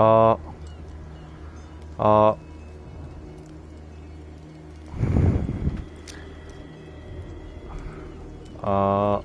아, 아, 아,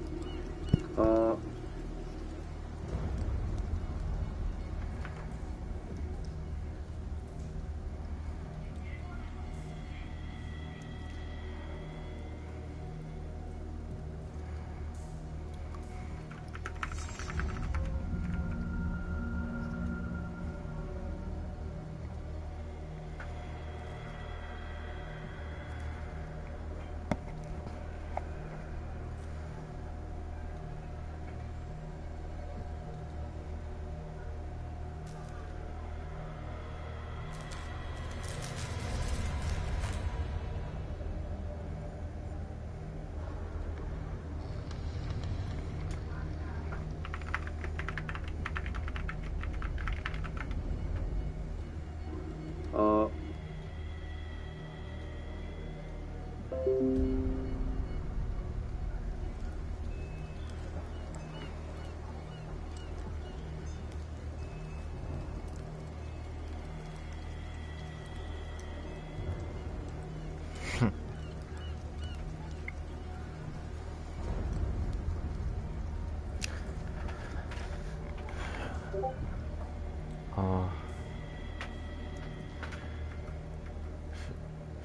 아,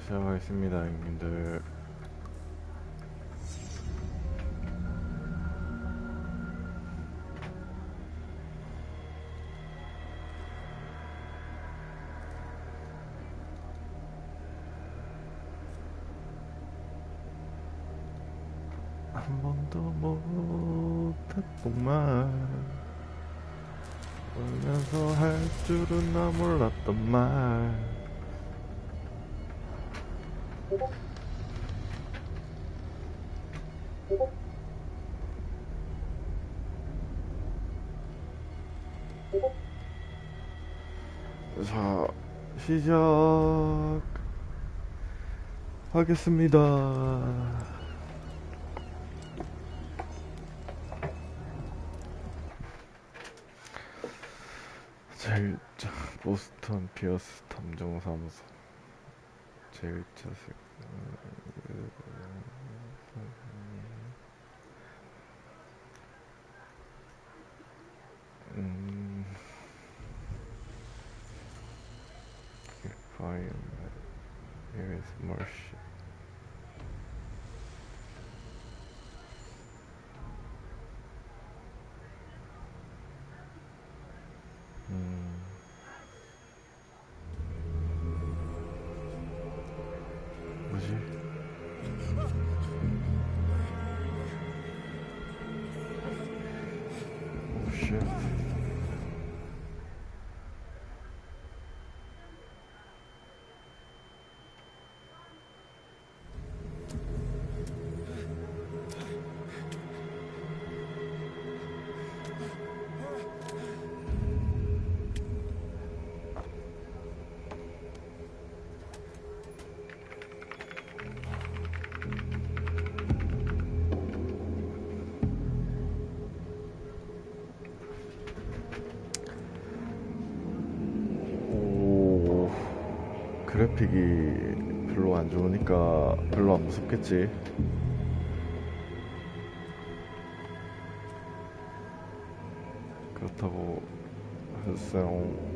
시작하겠습니다, 형님들. 한 번도 못했구만. 울면서 할 줄은 나 몰랐던 말. 자, 시작하겠습니다. 제1차 보스턴 피어스 탐정사무소 제1차 음... Fire, here is mercy. 뭐지? 오, 쉣. 오, 그래픽이 별로 안 좋으니까 별로 안 무섭겠지. 그렇다고 했어요.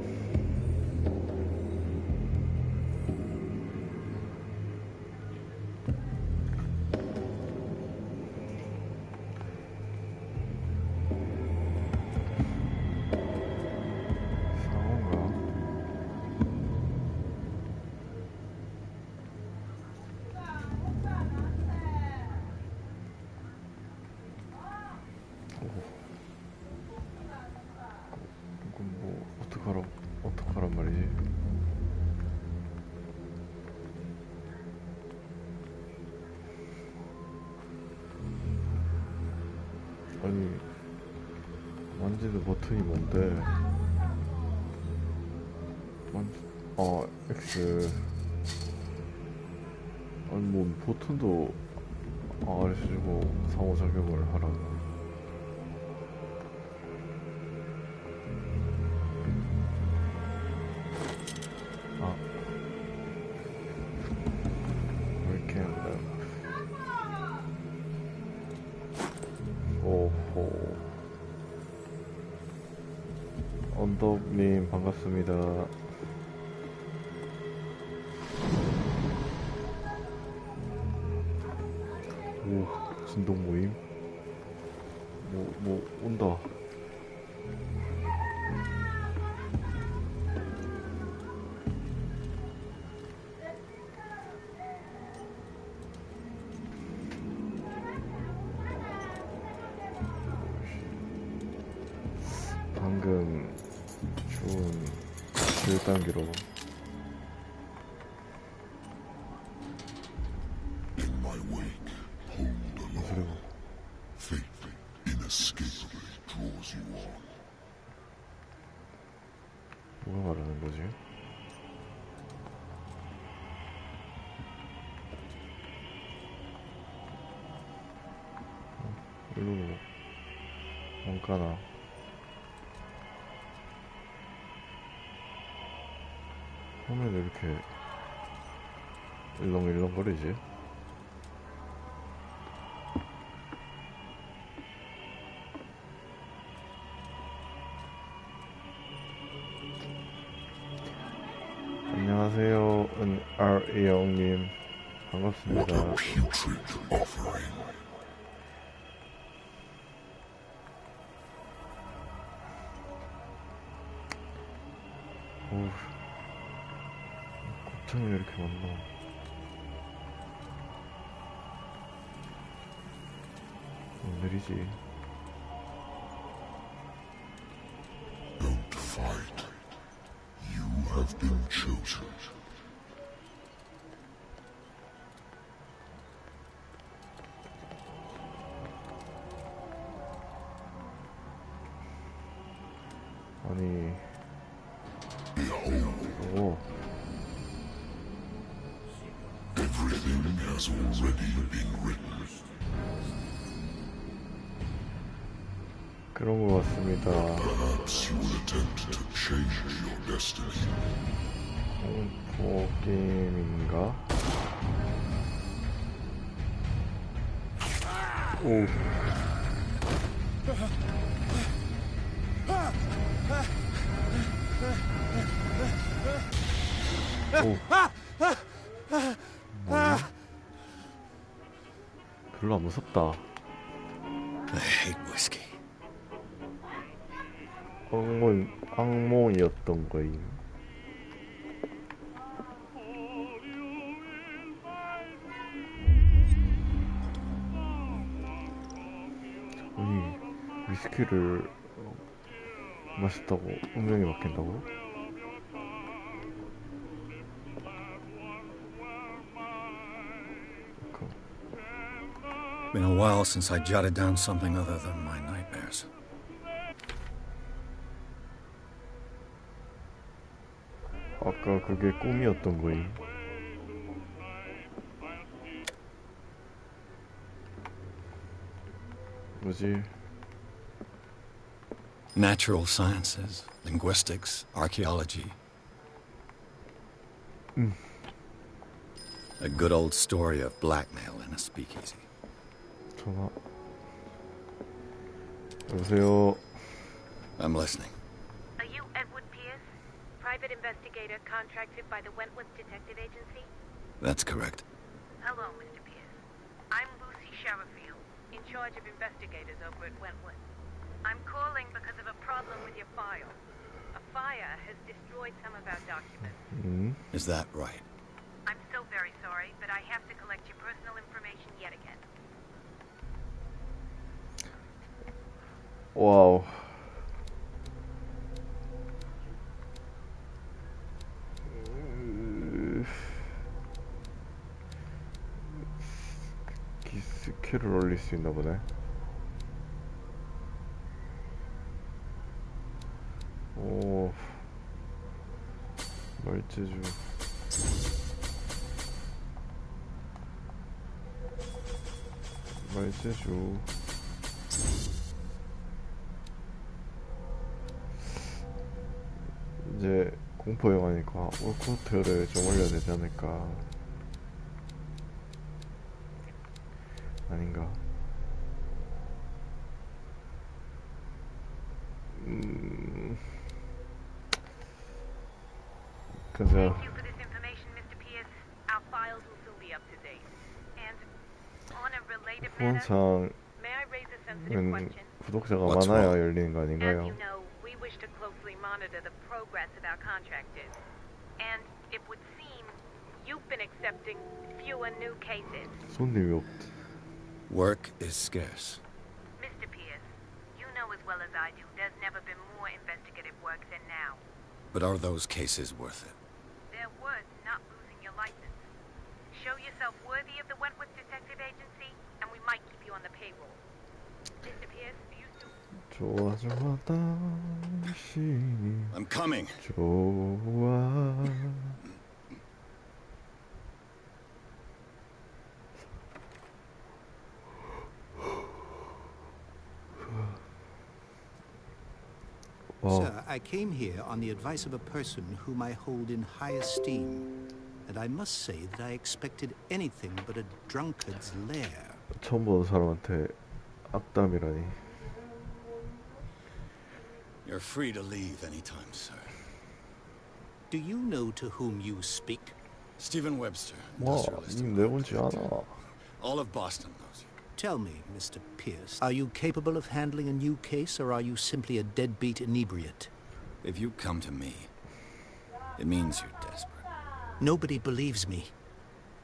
상어인가? 이건 뭐 어떡하란 말이지? 아니, 만지는 버튼이 뭔데? X. 아니, 뭐, 버튼도 알려주고 상호작용을 하라. 언더님 반갑습니다. 오, 진동 모임? 뭐 온다. 방금 준 1단계로 뭐가 말하는 거지? 일로 뭔가나 화면이 이렇게 일렁일렁거리지? 안녕하세요, 은R이영님 반갑습니다. 어우, 곱창이 왜 이렇게 많나? 오늘이지. Don't fight. You have been chosen. 아니, Behold, 오, everything has already been written. 그런 것 같습니다. Perhaps you will attempt to change your destiny. 공포 게임인가? 오. 오. 뭐야? 별로 안 무섭다. I hate whiskey. 악몽이었던 거임. 아니, 위스키를 마셨다고 운명이 바뀐다고? Been a while since I jotted down something other than my nightmares. 아까 그게 꿈이었던 거임. 뭐지? Natural sciences, linguistics, archaeology. A good old story of blackmail in a speakeasy. 전화. 여보세요. I'm listening. Are you Edward Pierce, private investigator contracted by the Wentworth Detective Agency? That's correct. Hello, Mr. Pierce. I'm Lucy Sherifield, in charge of investigators over at Wentworth. I'm calling because of a problem with your file. A fire has destroyed some of our documents. Is that right? I'm so very sorry, but I have to collect your personal information yet again. 와우. 스킬을 올릴 수 있나 보네. 오, 말재주. 말재주. 이제 공포 영화니까 올코트를 좀 올려야 되지 않을까. 아닌가. 그래서 Thank you for this information, Mr. Pierce. Our files will still be up to date. And on a related matter, 후원창은 may I raise a sensitive question? 구독자가 What's 많아야 wrong? 열리는 거 As 아닌가요? you know, we wish to closely monitor the progress of our contractors. And it would seem you've been accepting fewer new cases. 손님이 없지. Work is scarce. Mr. Pierce, you know as well as I do there's never been more investigative work than now. But are those cases worth it? They're worth not losing your license. Show yourself worthy of the Wentworth Detective Agency, and we might keep you on the payroll. Mr. Pierce, are you still... 좋아 좋아 당신이 I'm coming. 좋아. Sir, I came here on the advice of a person whom I hold in high esteem, and I must say that I expected anything but a drunkard's lair. 처음 보는 사람한테 악담이라니. You're free to leave anytime, sir. Do you know to whom you speak? Stephen Webster, 와, industrialist. 님 내본지 알아. All of Boston knows you. Tell me, Mr. Pierce, are you capable of handling a new case, or are you simply a deadbeat inebriate? If you come to me, it means you're desperate. Nobody believes me.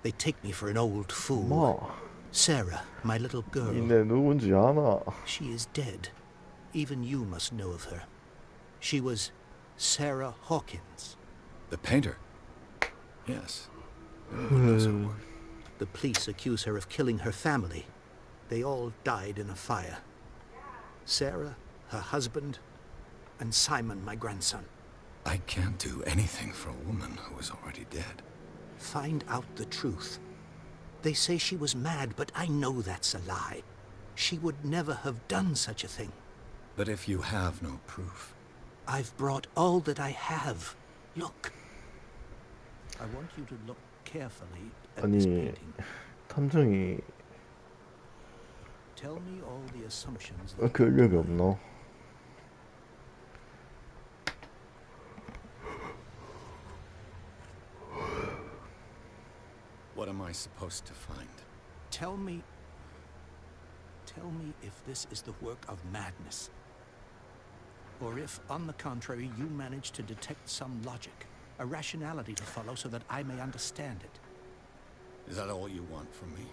They take me for an old fool. 마, Sarah, my little girl, 니네 누군지 아나? she is dead. Even you must know of her. She was Sarah Hawkins. The painter? Yes. Everyone knows her work. The police accuse her of killing her family. They all died in a fire. Sarah, her husband, and Simon, my grandson. I can't do anything for a woman who is already dead. Find out the truth. They say she was mad, but I know that's a lie. She would never have done such a thing. But if you have no proof, I've brought all that I have. Look. I want you to look carefully at this 아니 painting. 탐정이 Tell me all the assumptions 왜 that 근력이 없노? what am I supposed to find? Tell me if this is the work of madness. Or if, on the contrary, you manage to detect some logic, a rationality to follow so that I may understand it. Is that all you want from me?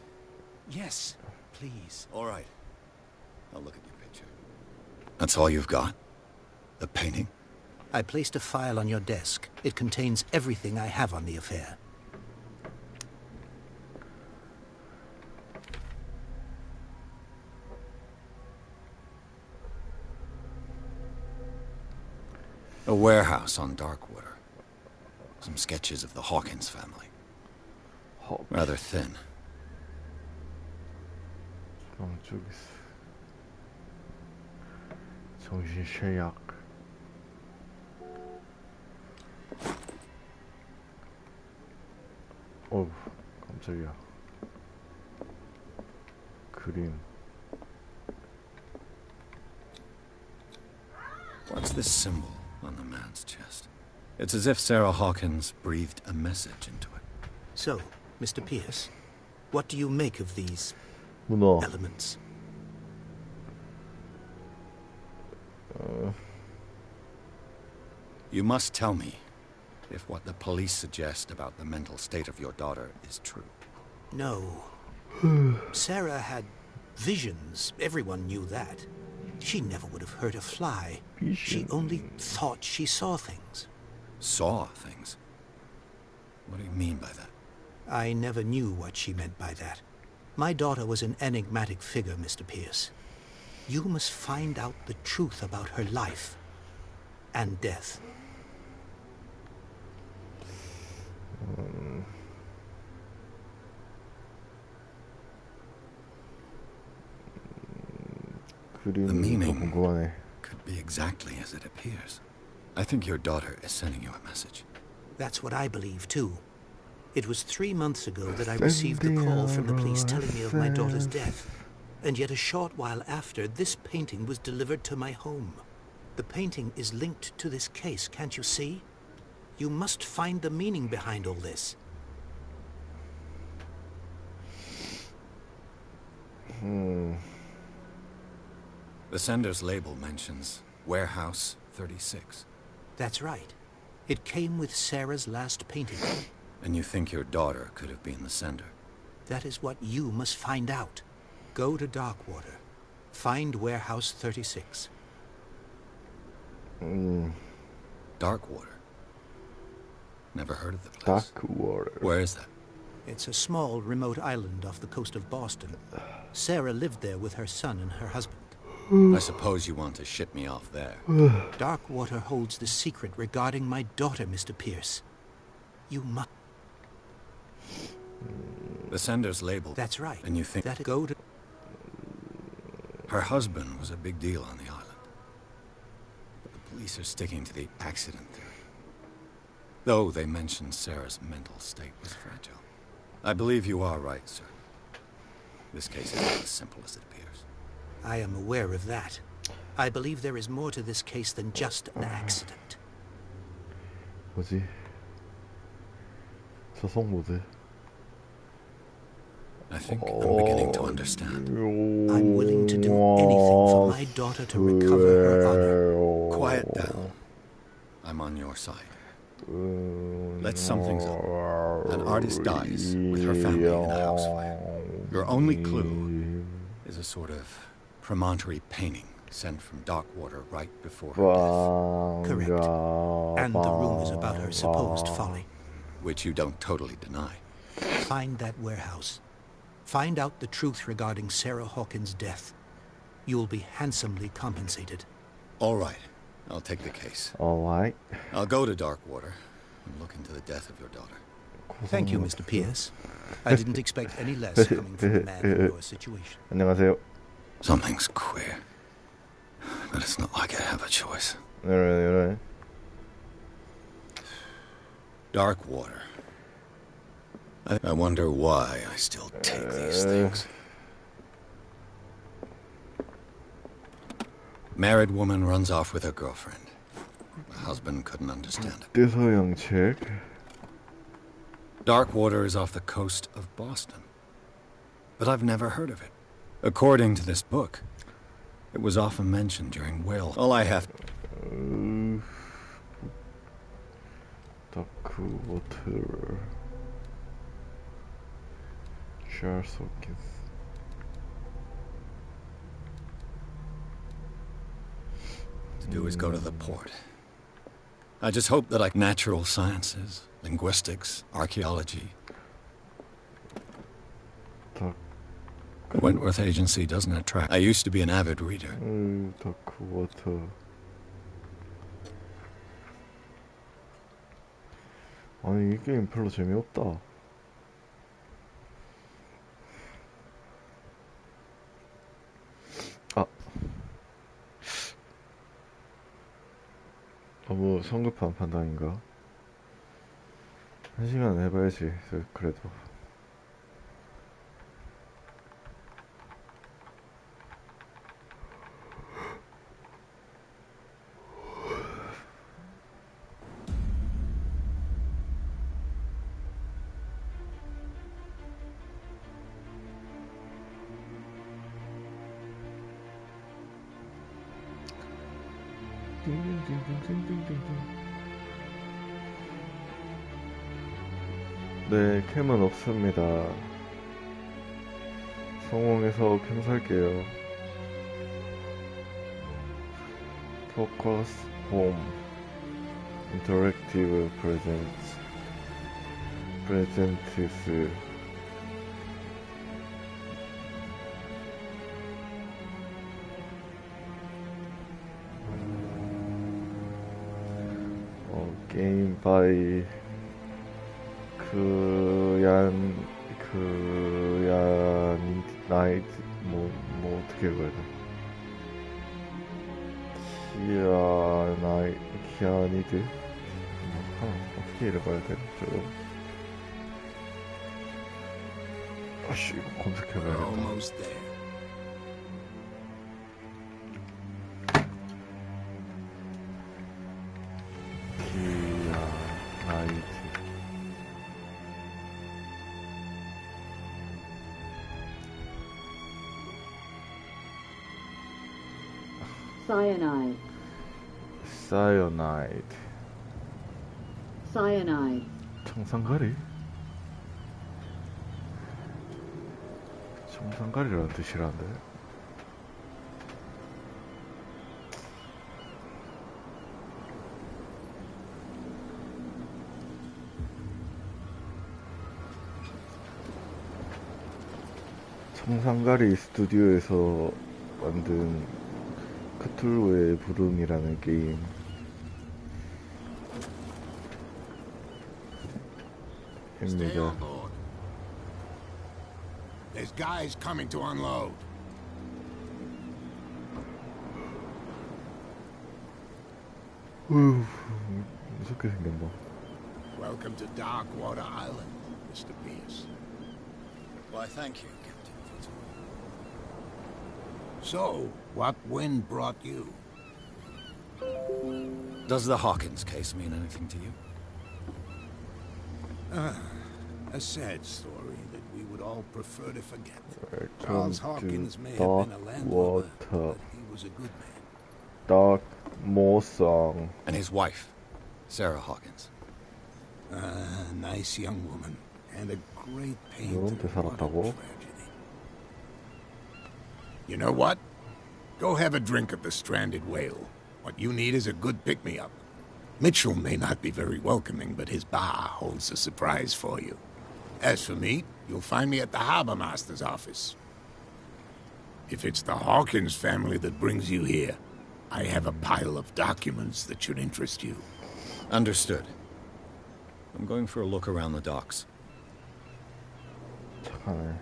Yes, please. All right. I'll look at your picture. That's all you've got? The painting? I placed a file on your desk. It contains everything I have on the affair. A warehouse on Darkwater. Some sketches of the Hawkins family. 헉, Rather thin. 저기 있어. 정신 쇠약. 어우, 깜짝이야. 그림. What's this symbol on the man's chest? It's as if Sarah Hawkins breathed a message into it. So, Mr. Pierce, what do you make of these 문어. elements? You must tell me if what the police suggest about the mental state of your daughter is true. No. Sarah had visions. Everyone knew that. She never would have hurt a fly. She only thought she saw things. Saw things? What do you mean by that? I never knew what she meant by that. My daughter was an enigmatic figure, Mr. Pierce. You must find out the truth about her life and death. The 그림도 meaning 궁금하네. could be exactly as it appears. I think your daughter is sending you a message. That's what I believe, too. It was 3 months ago that I received the call from the police telling me of my daughter's death. And yet a short while after, this painting was delivered to my home. The painting is linked to this case, can't you see? You must find the meaning behind all this. The sender's label mentions Warehouse 36. That's right. It came with Sarah's last painting. And you think your daughter could have been the sender? That is what you must find out. Go to Darkwater. Find Warehouse 36. Darkwater? Never heard of the place. Darkwater. Where is that? It's a small, remote island off the coast of Boston. Sarah lived there with her son and her husband. I suppose you want to ship me off there. Darkwater holds the secret regarding my daughter, Mr. Pierce. You must... The sender's label. That's right. And you think that go to... Her husband was a big deal on the island. But the police are sticking to the accident theory. Though they mentioned Sarah's mental state was fragile. I believe you are right, sir. This case is not as simple as it appears. I am aware of that. I believe there is more to this case than just an accident. 뭐지? 저성 모드. I think I'm beginning to understand. I'm willing to do anything for my daughter to recover her honor. Quiet down. I'm on your side. Let something's up. An artist dies with her family in a house fire. Your only clue is a sort of promontory painting sent from Darkwater right before her death. Correct. And the rumors about her supposed folly. Which you don't totally deny. Find that warehouse. Find out the truth regarding Sarah Hawkins' death. You'll be handsomely compensated. All right. I'll take the case. Alright. I'll go to Darkwater and look into the death of your daughter. Thank you, Mr. Pierce. I didn't expect any less coming from a man in your situation. 안녕하세요. Something's queer. But it's not like I have a choice. 이래. Darkwater. I wonder why I still take these things. Married woman runs off with her girlfriend. The husband couldn't understand it. 대서양 책. Darkwater is off the coast of Boston. But I've never heard of it. According to this book, it was often mentioned during whale. All I have... 다크워터. Charles Hawkins. To do is go to the port. I just hope that natural sciences, linguistics, archaeology. Wentworth Agency doesn't attract. I used to be an avid reader. 다크워터. 아니 이 게임 별로 재미없다. 너무 성급한 판단인가? 1시간 해봐야지. 그래도 네, 캠은 없습니다. 성공해서 캠 살게요. Focus Home Interactive Presents 게임 바이 나이트 뭐 어떻게 읽어야 돼? 키아니드 어떻게 읽어야 돼? 아씨 이거 검색해봐야겠다. 나이트. Cyanide. 사이어나이드. Cyanide. 청산가리? 청산가리라는 뜻이란데. 청산가리 스튜디오에서 만든 크툴루의 부름이라는 게임. Stay on 입니다. board. There's guys coming to unload. 무섭게 생겼나? Welcome to Darkwater Island, Mr. Pierce. Why, thank you, Captain Fitzroy. So, what wind brought you? Does the Hawkins case mean anything to you? A sad story that we would all prefer to forget. Welcome Charles to Hawkins may have been a landlubber, but he was a good man. Dark 모성. And his wife, Sarah Hawkins. Nice young woman, and a great pain. 이런 데 살았다고? You know what? Go have a drink at the Stranded Whale. What you need is a good pick-me-up. Mitchell may not be very welcoming, but his bar holds a surprise for you. As for me, you'll find me at the Harbor Master's office. If it's the Hawkins family that brings you here, I have a pile of documents that should interest you. Understood. I'm going for a look around the docks. 착하네.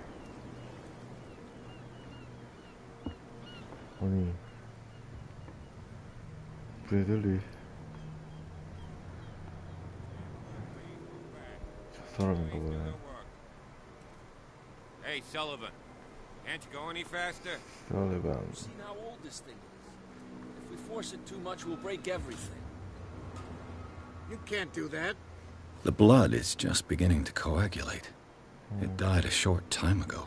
아니, 브래들리. 저 사람인가 보네. Hey, Sullivan. Can't you go any faster? 썰리반. Seen how old this thing is. If we force it too much, we'll break everything. You can't do that. The blood is just beginning to coagulate. It died a short time ago.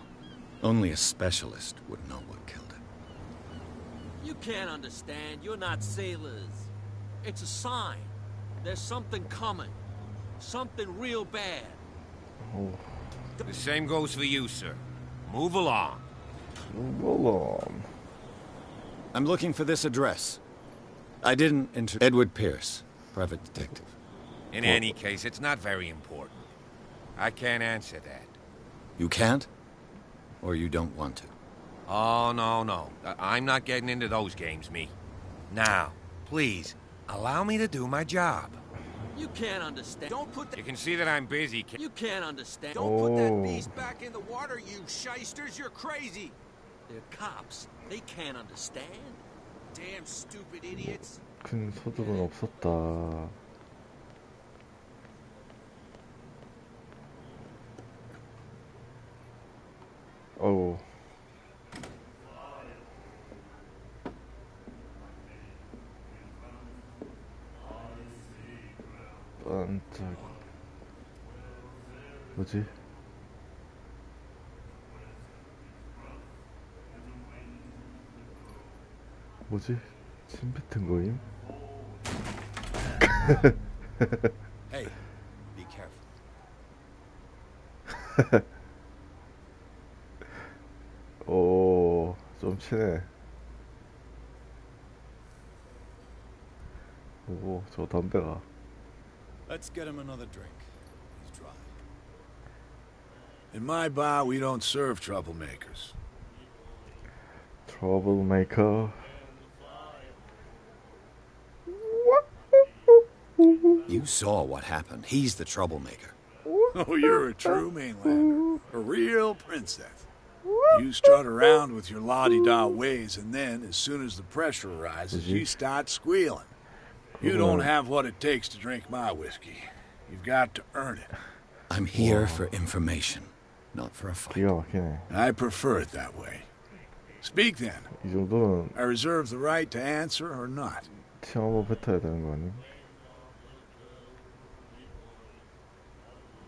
Only a specialist would know what killed it. You can't understand. You're not sailors. It's a sign. There's something coming. Something real bad. The same goes for you, sir. Move along. 몰라. I'm looking for this address. I didn't enter. Edward Pierce, private detective. In any case, it's not very important. I can't answer that. You can't? Or you don't want to? Oh, no. I'm not getting into those games, me. Now, please, allow me to do my job. You can't understand. Don't put that. You can see that I'm busy. You can't understand. Don't put that beast back in the water, you shysters. You're crazy. They're cops. They can't understand. Damn stupid idiots. 큰 소득은 없었다. 어우. 반짝. 뭐지? 뭐지? 침 뱉은 거임? Hey, be careful. 오, 좀 치네. 오, 저 담배가. Let's get him another drink. He's dry. In my bar, we don't serve troublemakers. Troublemaker. You saw what happened. He's the troublemaker. Oh, you're a true mainlander. A real princess. You strut around with your la-di-da ways, and then, as soon as the pressure rises, you start squealing. You don't have what it takes to drink my whiskey. You've got to earn it. I'm here for information, not for a fight. 기가 막히네. I prefer it that way. Speak then. 이 정도는 I reserve the right to answer or not. 티 한번 뱉어야 되는 거 아니?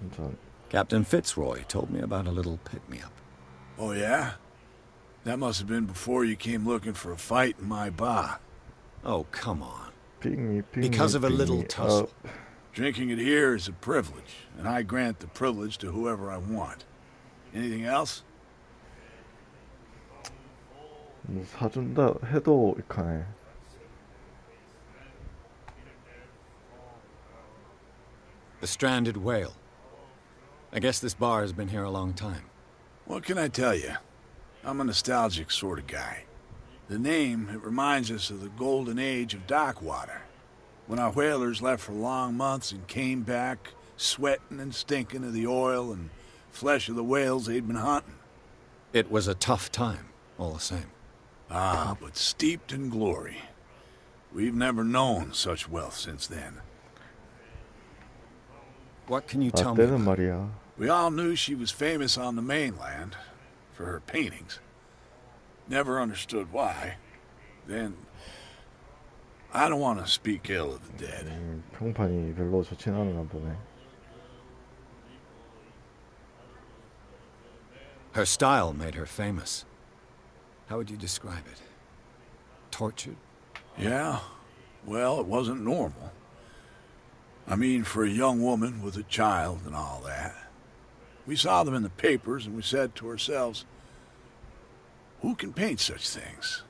한잔. Captain Fitzroy told me about a little pick-me-up. Oh, yeah? That must have been before you came looking for a fight in my bar. Oh, come on. Pick me Because of a little up. tussle. Drinking it here is a privilege, and I grant the privilege to whoever I want. Anything else? 뭐 사준다 해도 이카네. The Stranded Whale. I guess this bar has been here a long time. What can I tell you? I'm a nostalgic sort of guy. The name, it reminds us of the golden age of dock water. When our whalers left for long months and came back, sweating and stinking of the oil and flesh of the whales they'd been hunting. It was a tough time, all the same. Ah, but steeped in glory. We've never known such wealth since then. What can you tell me 때는 about? 말이야. We all knew she was famous on the mainland for her paintings. Never understood why. Then, I don't want to speak ill of the dead. 평판이 별로 좋진 않은가 보네. Her style made her famous. How would you describe it? Tortured? Yeah, well, it wasn't normal. I mean, for a young woman with a child and all that. We saw them in the papers and we said to ourselves, who can paint such things?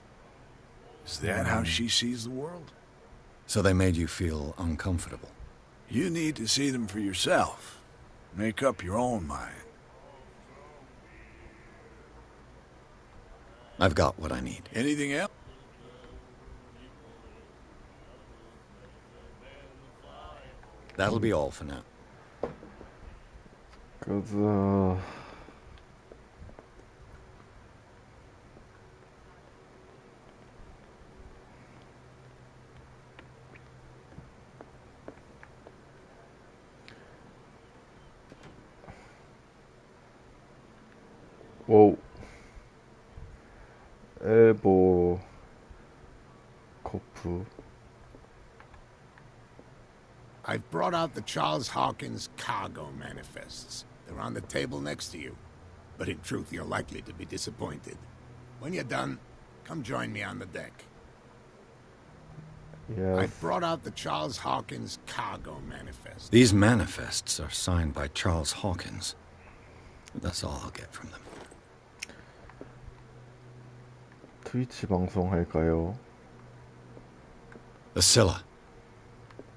Is that how she sees the world? So they made you feel uncomfortable. You need to see them for yourself. Make up your own mind. I've got what I need. Anything else? That'll be all for now. 가자. 오. 에보 코프. I've brought out the Charles Hawkins cargo manifests. They're on the table next to you. But in truth, you're likely to be disappointed. When you're done, come join me on the deck. Yes. I've brought out the Charles Hawkins cargo manifest. These manifests are signed by Charles Hawkins. That's all I'll get from them. 트위치 방송 할까요? The Scylla.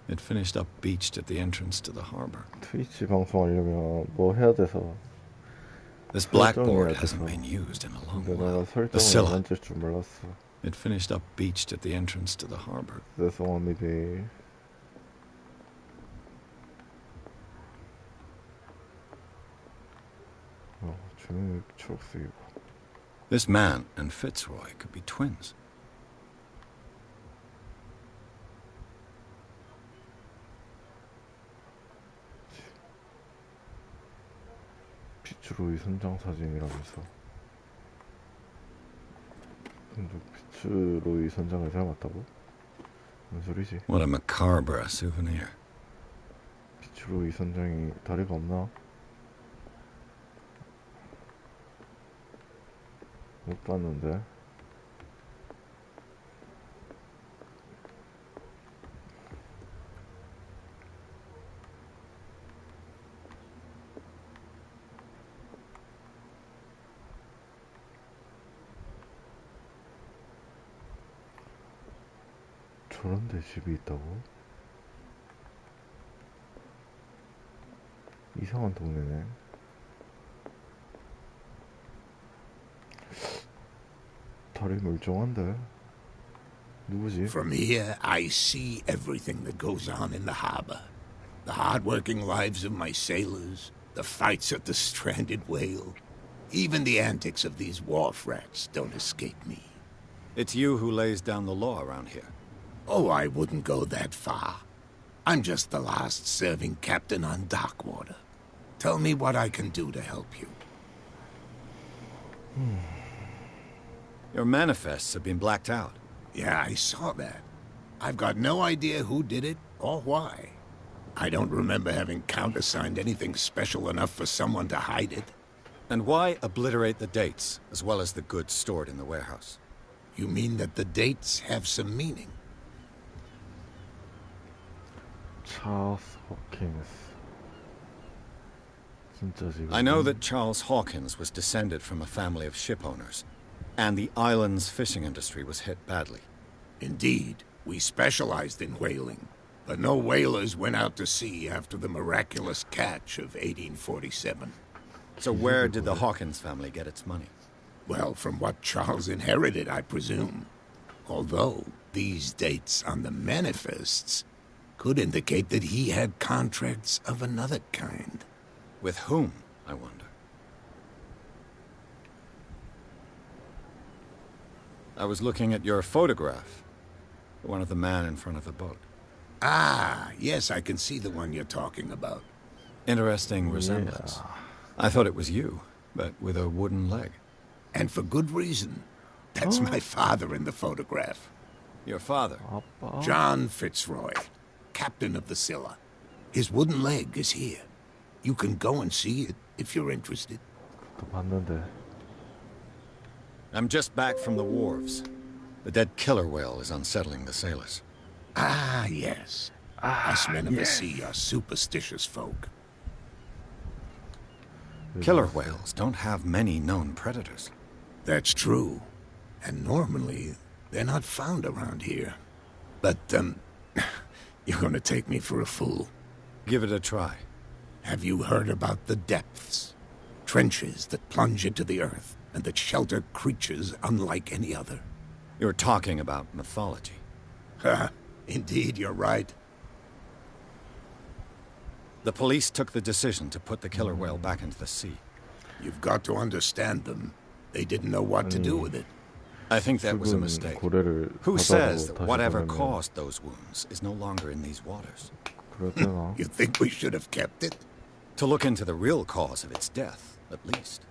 It finished up beached at the entrance to the harbor. 트위치 방송 하려면 뭐 해야 돼서. This blackboard hasn't been used in a long 근데 while. 내가 The 설정을 Scylla. 만질 줄 몰랐어. It finished up beached at the entrance to the harbor. 죄송합니다. 조용히 초록색이고. This man and Fitzroy could be twins. 피츠로이 선장 사진이라면서. 근데 피츠로이 선장을 닮았다고? 무슨 소리지? What a macabre souvenir. 피츠로이 선장이 다리가 없나? 못 봤는데. 저런 데 집이 있다고? 이상한 동네네. 다리 멀쩡한데? 누구지? From here, I see everything that goes on in the harbor. The hard-working lives of my sailors, the fights at the stranded whale. Even the antics of these wharf rats don't escape me. It's you who lays down the law around here. Oh, I wouldn't go that far. I'm just the last serving captain on Darkwater. Tell me what I can do to help you. Your manifests have been blacked out. Yeah, I saw that. I've got no idea who did it or why. I don't remember having countersigned anything special enough for someone to hide it. And why obliterate the dates, as well as the goods stored in the warehouse? You mean that the dates have some meaning? Charles Hawkins. 진짜 지금. I know that Charles Hawkins was descended from a family of ship owners, and the island's fishing industry was hit badly. Indeed, we specialized in whaling, but no whalers went out to sea after the miraculous catch of 1847. So where did the Hawkins family get its money? Well, from what Charles inherited, I presume. Although, these dates on the manifests could indicate that he had contracts of another kind. With whom, I wonder? I was looking at your photograph. One of the man in front of the boat. Ah, yes, I can see the one you're talking about. Interesting resemblance. I thought it was you, but with a wooden leg. And for good reason. That's my father in the photograph. Your father? 아빠. John Fitzroy, captain of the Scylla. His wooden leg is here. You can go and see it if you're interested. 또 봤는데. I'm just back from the wharves. The dead killer whale is unsettling the sailors. Ah, yes. Us men of the sea are superstitious folk. Killer whales don't have many known predators. That's true. And normally, they're not found around here. But, you're gonna take me for a fool. Give it a try. Have you heard about the depths? Trenches that plunge into the earth and that shelter creatures unlike any other. You're talking about mythology. Ha! Indeed, you're right. The police took the decision to put the killer whale back into the sea. You've got to understand them. They didn't know what to do with it. I think that was a mistake. Who says that whatever 보내면 caused those wounds is no longer in these waters? 그랬잖아. You think we should have kept it? To look into the real cause of its death, at least.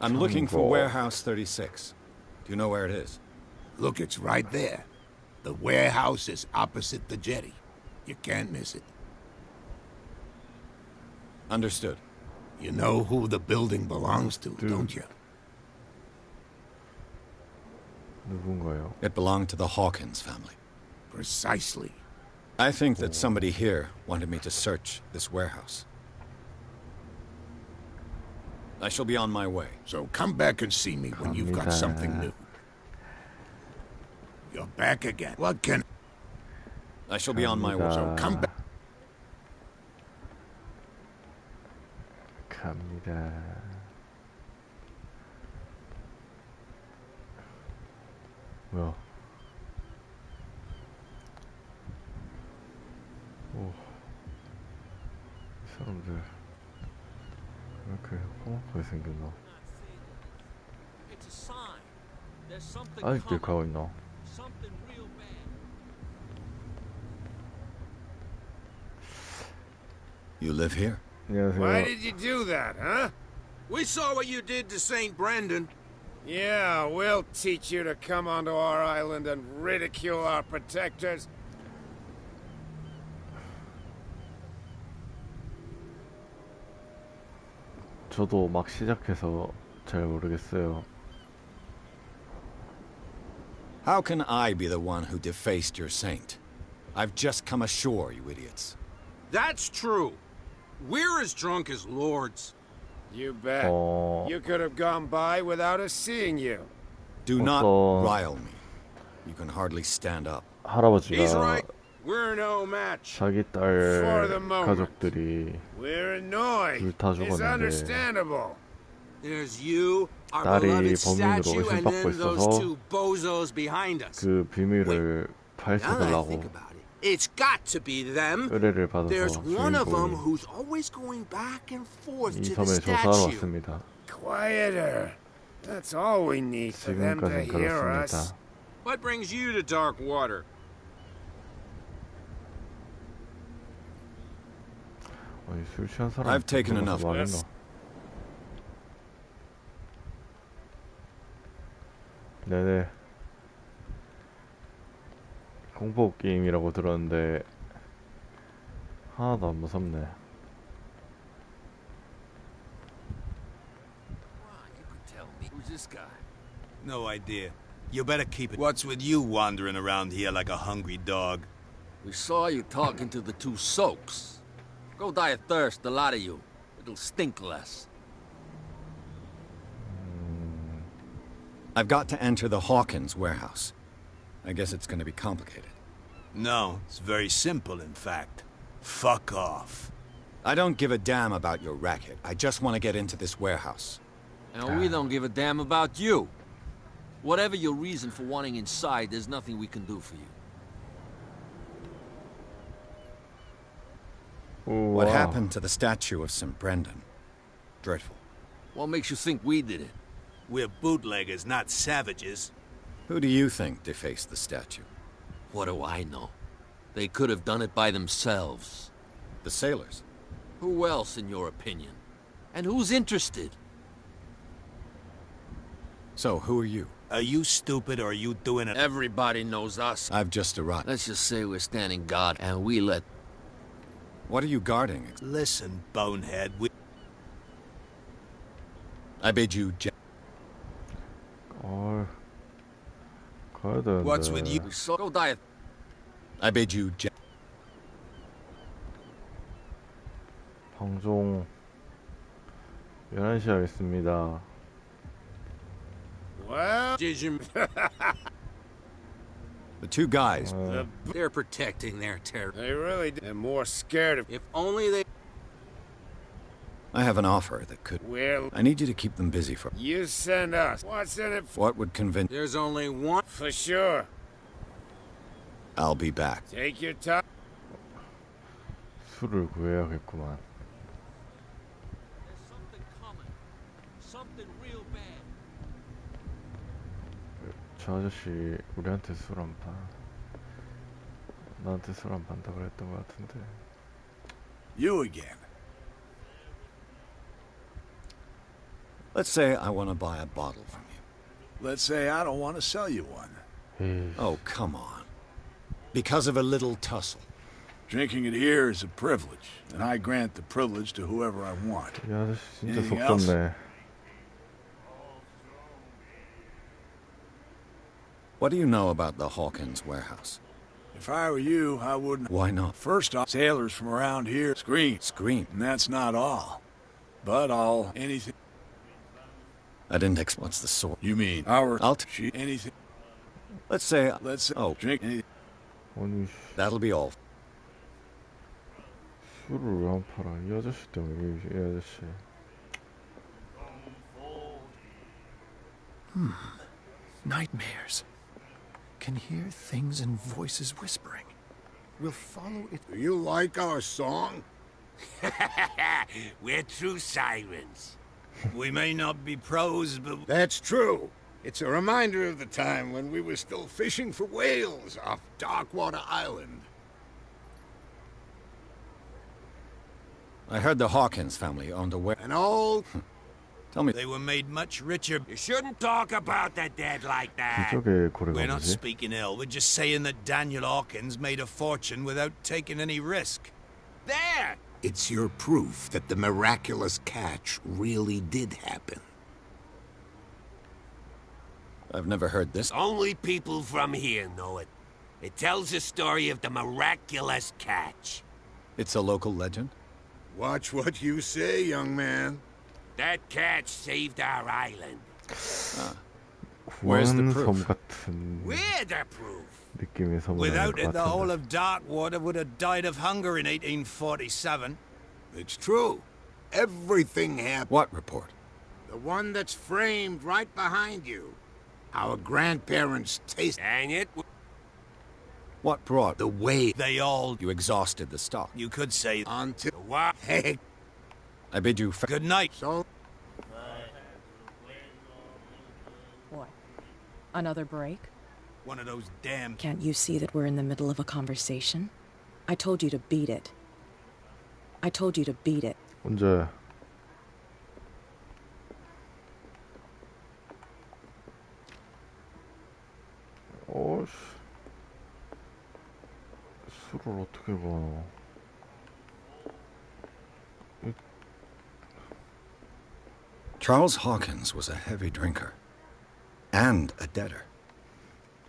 I'm looking for Warehouse 36. Do you know where it is? Look, it's right there. The warehouse is opposite the jetty. You can't miss it. Understood. You know who the building belongs to, don't you? 누군가요? It belonged to the Hawkins family. Precisely. I think that somebody here wanted me to search this warehouse. I shall be on my way. So come back and see me when you've got something new. You're back again. What can... I shall be on my way. So come back. 갑니다. 뭐야? 오, 이 사람들 왜 이렇게 험악하게 생겼나? It's a sign. There's something 아직도 coming. 가고 있나? Something real bad. You live here? 안녕하세요. Why did you do that, huh? We saw what you did to St. Brendan. Yeah, we'll teach you to come onto our island and ridicule our protectors. 저도 막 시작해서 잘 모르겠어요. How can I be the one who defaced your saint? I've just come ashore, you idiots. That's true. We're as drunk as lords. You bet. 어, You could have gone by without us seeing you. Do not 어떤- rile me. You can hardly stand up. He's 할아버지가 right. We're no match. 자기 For the 딸 moment. 가족들이 We're annoyed. 둘 다 It's 죽었는데 understandable. There's you, our 딸이 beloved 범인으로 statue, and 의심받고 then those 있어서 two bozos behind us. 그 비밀을 Now that I 밝혀달라고 think about it, it's got to be them. 의뢰를 받아서 There's one of them 주인공이 who's always going back and forth 이 to the 섬에 조사하러 statue. 왔습니다. Quieter. That's all we need for them to 지금까진 hear 그렇습니다. us. What brings you to dark water? 아니, 술 취한 사람 I've taken enough. 말했나? 네네. 공포 게임이라고 들었는데 하나도 안 무섭네. Why, you could tell me. Who's this guy? No idea. You better keep it. What's with you wandering around here like a hungry dog? We saw you talking to the two soaks. Go die of thirst, the lot of you. It'll stink less. I've got to enter the Hawkins warehouse. I guess it's going to be complicated. No, it's very simple, in fact. Fuck off. I don't give a damn about your racket. I just want to get into this warehouse. And we don't give a damn about you. Whatever your reason for wanting inside, there's nothing we can do for you. What happened to the statue of St. Brendan? Dreadful. What makes you think we did it? We're bootleggers, not savages. Who do you think defaced the statue? What do I know? They could have done it by themselves. The sailors. Who else, in your opinion? And who's interested? So, who are you? Are you stupid or are you doing it? Everybody knows us. I've just arrived. Let's just say we're standing guard and we let... What are you guarding? Listen, bonehead, I bid you... 가야 되는데. What's with you? We saw... Go die. I bid you... 방송 11시 하겠습니다. Well, The two guys. They're protecting their territory. they really did. They're more scared of... If only they... I have an offer that could... Well, I need you to keep them busy for... you send us. What's in it for? What would convince... There's only one... For sure. I'll be back. Take your time. 술을 구해야겠구만. There's something coming. Something real bad. 저 아저씨 우리한테 술 안 파. 나한테 술 안 판다 그랬던 것 같은데. You again. Let's say I want to buy a bottle from you. Let's say I don't want to sell you one. 에이, Oh, come on. Because of a little tussle. Drinking it here is a privilege, and I grant the privilege to whoever I want. 이 아저씨 진짜 속 Anything else? 좁네. What do you know about the Hawkins warehouse? If I were you, I wouldn't... Why not? First off, sailors from around here scream. Scream. And that's not all. But all... anything... I didn't what's the sort? You mean our... She... anything... Let's say... Let's say... Oh, drink... anything... 아니 that'll be all. 술을 왜 안 팔아? 이 아저씨 때문에 이 아저씨. Nightmares. Can hear things and voices whispering. We'll follow it. Do you like our song? We're true sirens. We may not be pros, but... That's true. It's a reminder of the time when we were still fishing for whales off Darkwater Island. I heard the Hawkins family owned a warehouse. An old... Tell me... They were made much richer. You shouldn't talk about the dead like that. 이쪽에 고래가 We're not 뭐지? speaking ill. We're just saying that Daniel Hawkins made a fortune without taking any risk. There! It's your proof that the miraculous catch really did happen. I've never heard this. Only people from here know it. It tells the story of the miraculous catch. It's a local legend? Watch what you say, young man. That catch saved our island. Where's the 구원 proof? 섬 같은 We're the proof. 느낌의 섬을 Without 것 it, the whole 같은데. of Darkwater would have died of hunger in 1847. It's true. Everything happened. What report? The one that's framed right behind you. Our grandparents tasted Dang it. What brought the way They all... you exhausted the stock? You could say... until... What? Hey, I bid you Good night. so... What? Another break? One of those damn... Can't you see that we're in the middle of a conversation? I told you to beat it. I told you to beat it. 언제? 술을 어떻게 봐. Charles Hawkins was a heavy drinker and a debtor.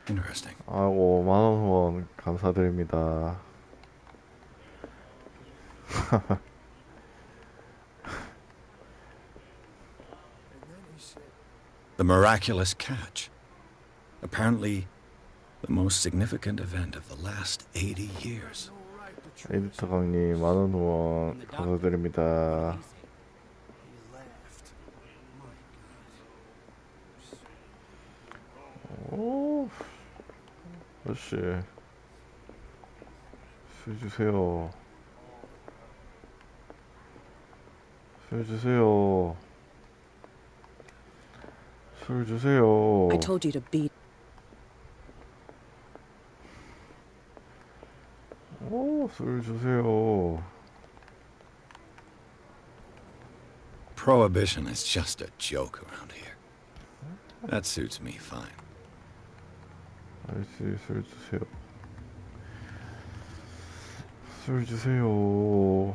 Interesting. 아이고, 10,000원 후원 감사드립니다. The miraculous catch. Apparently, the most significant event of the last 80 years. 에디터 강님 10,000원 후원 감사드립니다. 오, 아저씨, 술 주세요. 술 주세요. 술 주세요. I told you to beat. 오, 술 주세요. Prohibition is just a joke around here. That suits me fine. 아저씨, 술 주세요. 술 주세요.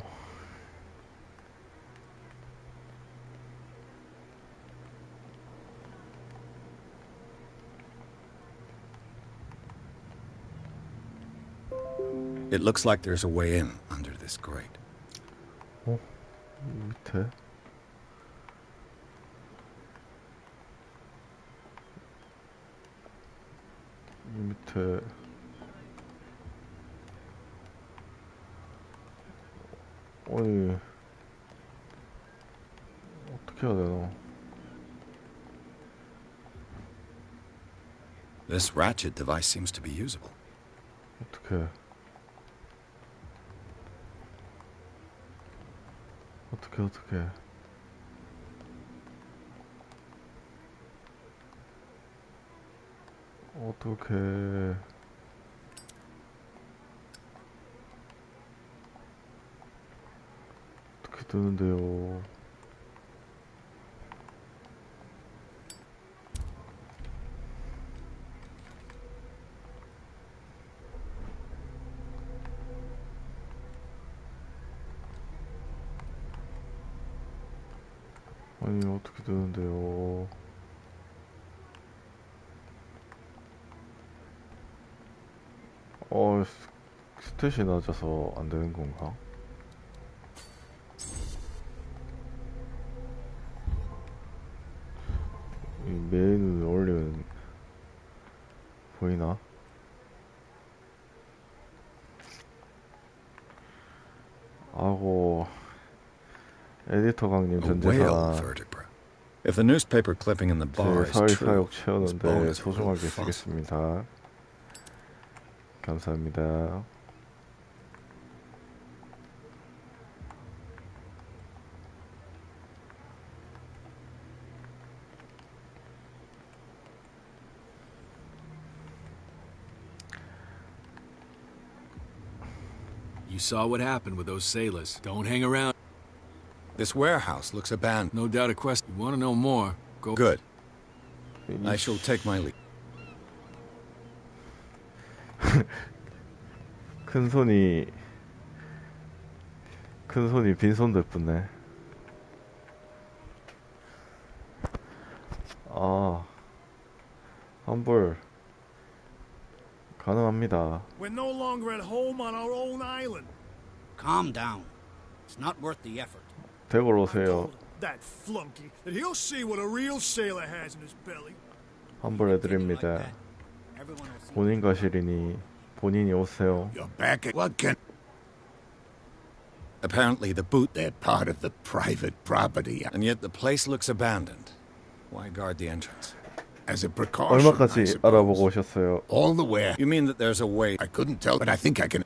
It looks like there's a way in under this grate. 어? 밑에? 이 밑에 어이 어떻게 해야 되나? This ratchet device seems to be usable. 어떻게? 어떻게? 어떻게 뜨는데요? 아니 어떻게 되는데요? 스탯이 낮아서 안 되는 건가? 이 메인을 올리면 보이나? 아고 에디터 강님 전재산 If the newspaper clipping in the bar 제 is true, 사회사역 this 채웠는데 bone is 소중하게 really fossil. 쓰겠습니다. 감사합니다. You saw what happened with those sailors. Don't hang around. This warehouse looks abandoned. No doubt a question. You want to know more? Go. Good. I shall take my leave. 큰 손이 빈손 됐쁘네. 아, 환불 가능합니다. We're no longer at home on our own island. Calm down. It's not worth the effort. 대골 오세요. That flunky, that he'll see what a real sailor has in his belly. 환불해드립니다. 본인 가실이니 본인이 오세요. You're back at what can... Apparently the boot... They're part of the private property. And yet the place looks abandoned. Why guard the entrance? As a precaution, 얼마까지 알아보고 오셨어요? All the way. You mean that there's a way... I couldn't tell, but I think I can...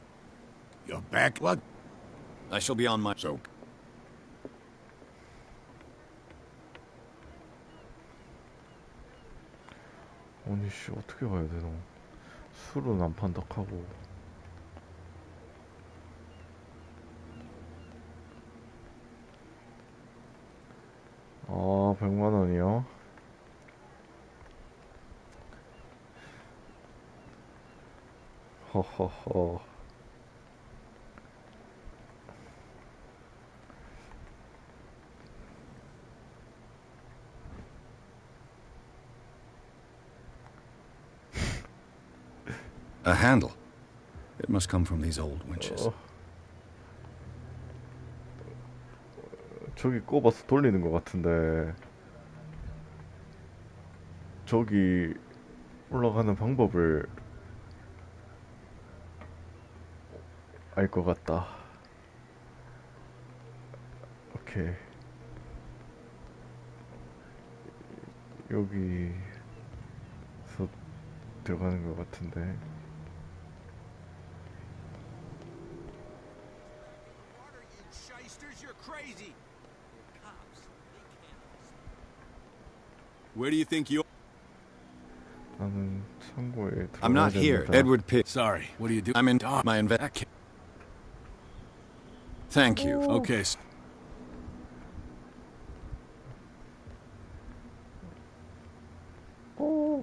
You're back? What? I shall be on my... So... 아니 씨 어떻게 가야 되노? 술은 안 판덕하고. 아 100만 원이요? 허허허. A handle. It must come from these old winches. 저기 꼽아서 돌리는 것 같은데 저기 올라가는 방법을 알 것 같다. 오케이. 여기서 들어가는 것 같은데. Where do you think you? 나는 창고에 I'm not here. 들어가야 Edward Pitt. Sorry, what do you do? I'm in my invest. Thank you. Okay. 오.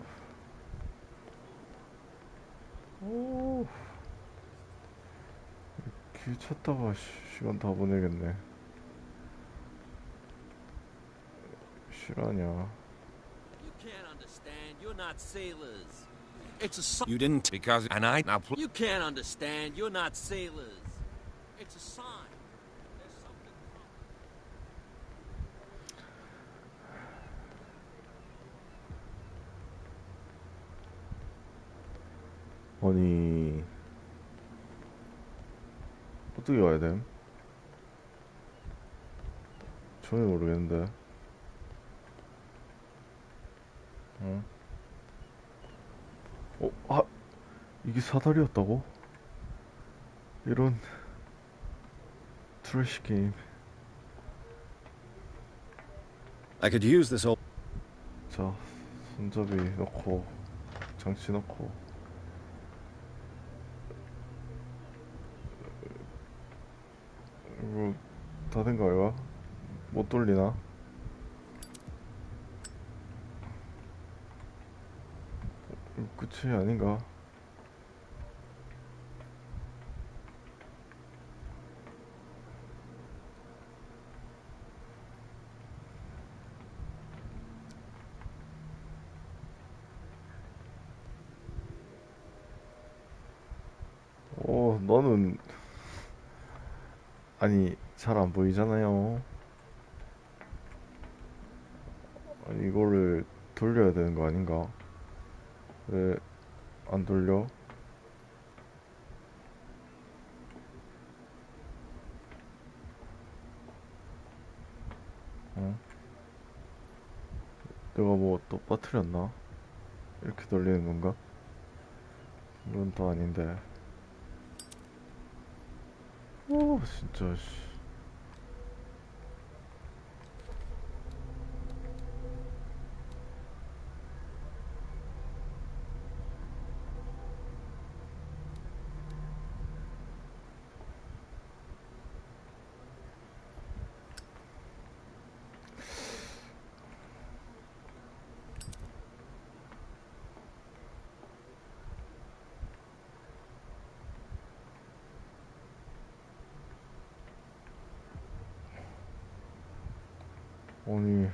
오. 길 찾다가 시간 다 보내겠네. 실화냐? You can't understand. You're not sailors. It's a sign. You didn't. Because, and I, now You can't understand. You're not sailors. It's a sign. There's something coming. 아니 어떻게 와야 됨? 전혀 모르겠는데. 어? 아 이게 사다리였다고? 이런 트래시 게임. I could use this old. 자 손잡이 넣고 장치 넣고. 이거 다 된 거야? 못 돌리나? 이거 끝이 아닌가? 너는 아니 잘 안 보이잖아요. 아니 이거를 돌려야 되는 거 아닌가? 왜 안 돌려? 어? 내가 뭐 또 빠뜨렸나? 이렇게 돌리는 건가? 이건 또 아닌데. 오 진짜 씨. 아니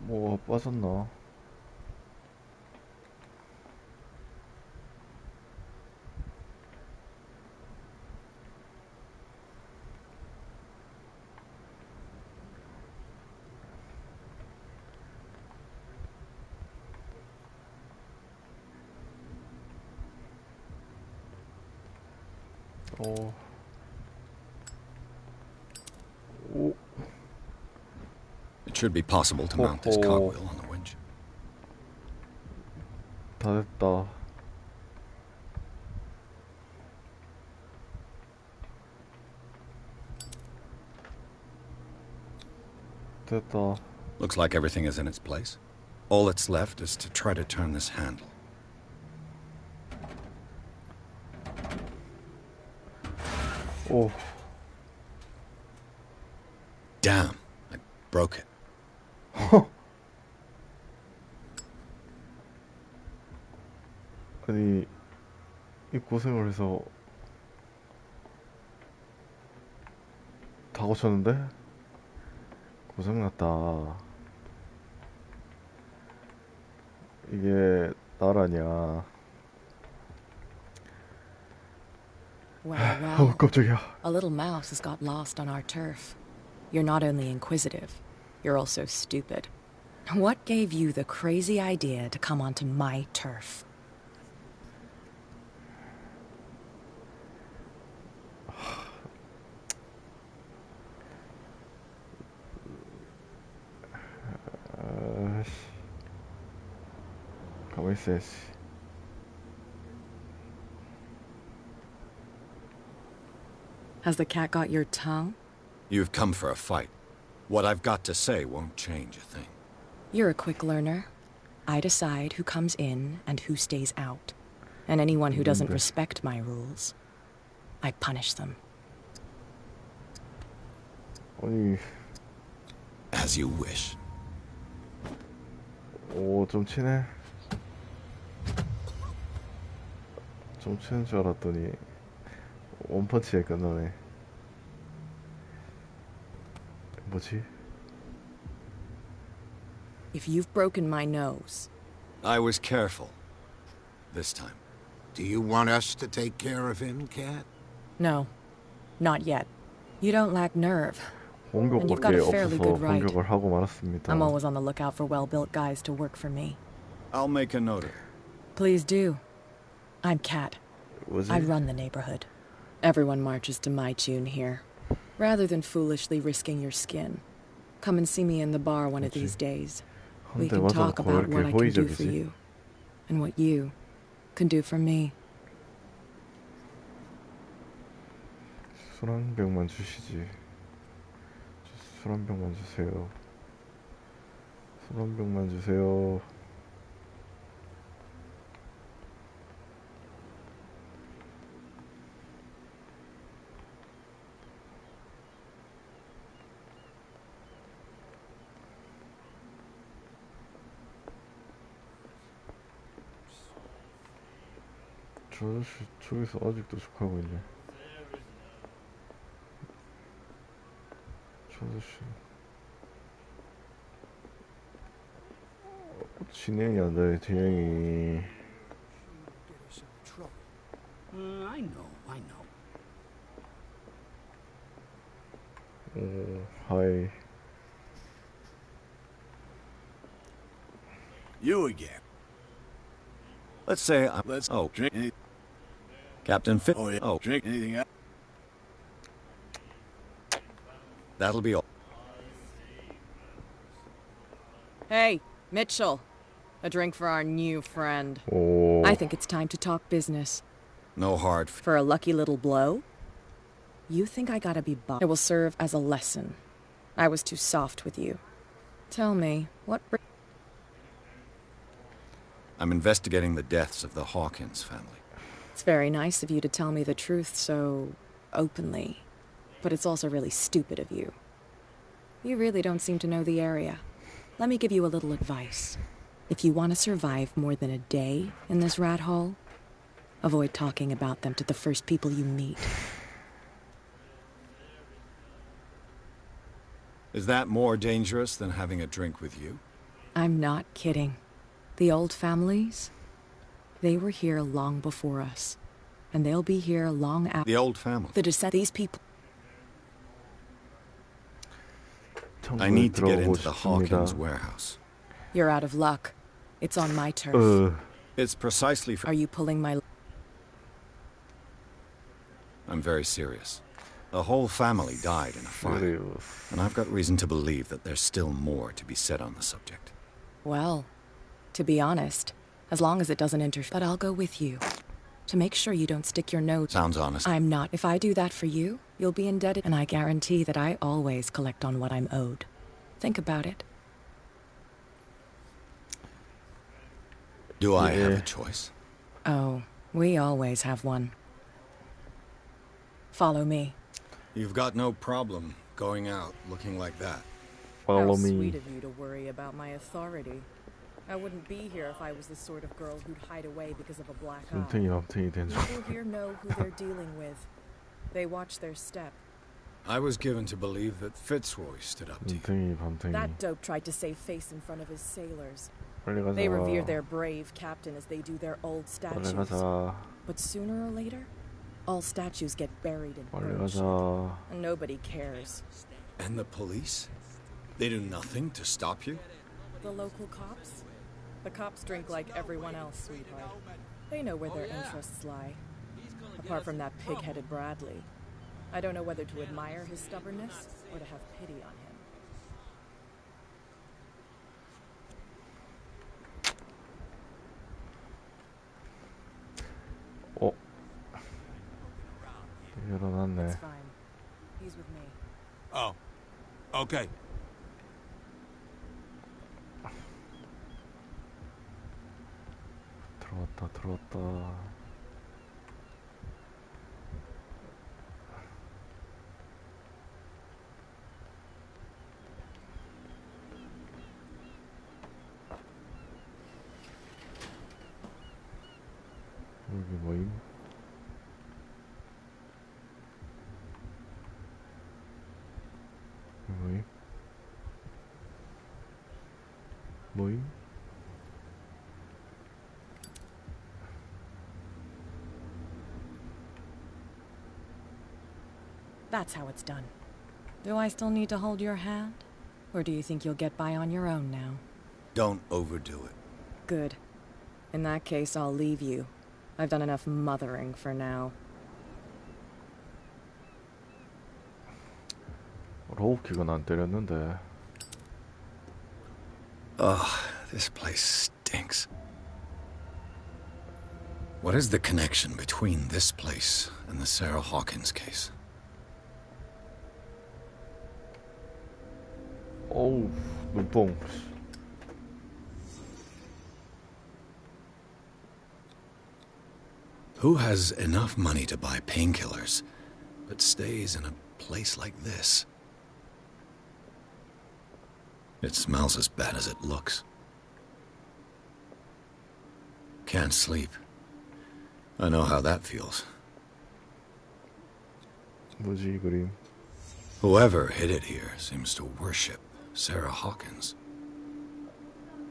뭐가 빠졌나? 오. It should be possible to mount this cogwheel on the winch. 다 됐다. 됐다. Looks like everything is in its place. All that's left is to try to turn this handle. 오. Damn, I broke it. 아니 이 고생을 해서 다 고쳤는데? 고생났다. 이게 나라냐. Well, 깜짝이야. a little mouse has got lost on our turf. You're not only inquisitive, you're also stupid. What gave you the crazy idea to come onto my turf? 가만히 있어야지. Has the cat got your tongue? You've come for a fight. What I've got to say won't change a thing. You're a quick learner. I decide who comes in and who stays out. And anyone who doesn't respect my rules, I punish them. 아니, As you wish. 오, 좀 치네. 좀 치는 줄 알았더니 원펀치에 끝나네. 뭐지? If you've broken my nose... I was careful. This time. Do you want us to take care of him, Cat? No. Not yet. You don't lack nerve. And you've got 공격밖에 a fairly 없어서 good right. 공격을 하고 말았습니다. I'm always on the lookout for well-built guys to work for me. I'll make a note of it. Please do. I'm Kat. I run the neighborhood. Everyone marches to my tune here. Rather than foolishly risking your skin, come and see me in the bar one of these days. We can talk about what I can do for you, and what you can do for me. 술 한 병만 주시지. 술 한 병만 주세요. 술 한 병만 주세요. 저 아저씨 저기서 아직도 족하고 있네. 저 아저씨 진행이 안 돼. 진행이. I know. 오, 하이. You again. Let's say I'm... drink anything. Captain Fit. Oh, yeah. Drink anything else? That'll be all. Hey, Mitchell. A drink for our new friend. 오. I think it's time to talk business. No hard... For a lucky little blow? You think I gotta be bummed? It will serve as a lesson. I was too soft with you. Tell me, what... I'm investigating the deaths of the Hawkins family. It's very nice of you to tell me the truth so openly. But it's also really stupid of you. You really don't seem to know the area. Let me give you a little advice. If you want to survive more than a day in this rat hole, avoid talking about them to the first people you meet. Is that more dangerous than having a drink with you? I'm not kidding. The old families, they were here long before us. And they'll be here long after... The old family? These people... I need to get into the Hawkins warehouse. You're out of luck. It's on my turf. It's precisely for... Are you pulling my... I'm very serious. The whole family died in a fire. And I've got reason to believe that there's still more to be said on the subject. Well, to be honest, as long as it doesn't interfere... But I'll go with you. To make sure you don't stick your nose... Sounds honest. I'm not. If I do that for you, you'll be indebted. And I guarantee that I always collect on what I'm owed. Think about it. Do I have a choice? Oh, we always have one. Follow me. You've got no problem going out looking like that. Follow How me. sweet of you to worry about my authority. I wouldn't be here if I was the sort of girl who'd hide away because of a black eye. 눈탱이 밤탱이 된 줄. People here know who they're dealing with. They watch their step. I was given to believe that Fitzroy stood up to you. 눈탱이 밤탱이. That dope tried to save face in front of his sailors. 빨리 가자. They revere their brave captain as they do their old statues. 빨리 가자. But sooner or later, all statues get buried in 빨리 birch. 가자. And nobody cares. And the police? They do nothing to stop you? The local cops? The cops drink like everyone else, sweetheart. They know where their interests lie. Apart from that pig-headed Bradley. I don't know whether to admire his stubbornness or to have pity on him. 어? 일어났네. It's fine. He's with me. Oh, okay. 들어왔다. 여기 뭐임? 여기 뭐임? That's how it's done. Do I still need to hold your hand? Or do you think you'll get by on your own now? Don't overdo it. Good. In that case, I'll leave you. I've done enough mothering for now. 로우킥은 안 때렸는데. Ugh, this place stinks. What is the connection between this place and the Sarah Hawkins case? 어우, 눈뽕. Who has enough money to buy painkillers, but stays in a place like this? It smells as bad as it looks. Can't sleep. I know how that feels. 뭐지 이 그림? Whoever hid it here seems to worship Sarah Hawkins.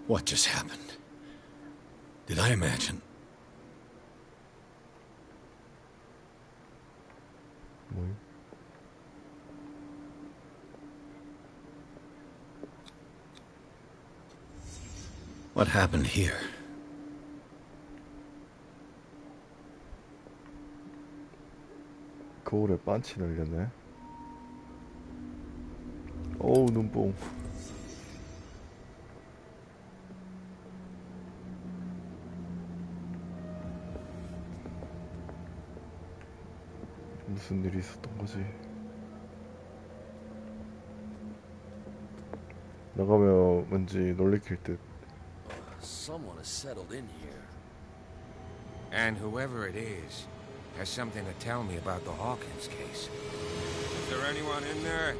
What just happened? Did I imagine? 뭐임? What happened here? 거울에 빤치 날렸네. 어우, 눈뽕. 무슨 일이 있었던 거지? 나가면 왠지 놀래킬 듯. Someone has settled in here. And whoever it is has something to tell me about the Hawkins case. Is there anyone in there?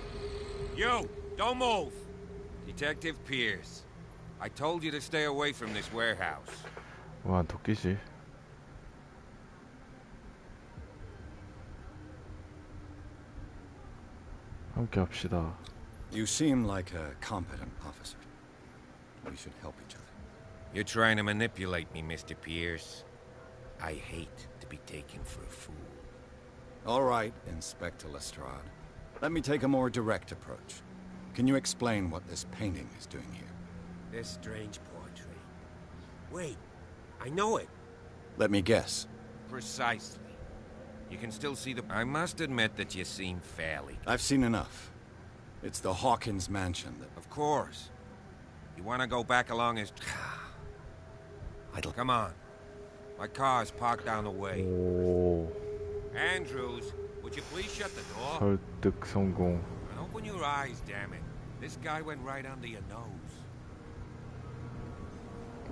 You! Don't move! Detective Pierce. I told you to stay away from this warehouse. 와, 도끼지. 함께 합시다. You seem like a competent officer. We should help each other. You're trying to manipulate me, Mr. Pierce. I hate to be taken for a fool. All right, Inspector Lestrade. Let me take a more direct approach. Can you explain what this painting is doing here? This strange portrait. Wait, I know it. Let me guess. Precisely. You can still see the... I must admit that you seem fairly... I've seen enough. It's the Hawkins mansion that... Of course. You want to go back along his... Come on. My car's parked down the way. 오, Andrews, would you please shut the door? 설득 성공. And open your eyes, damn it. This guy went right under your nose.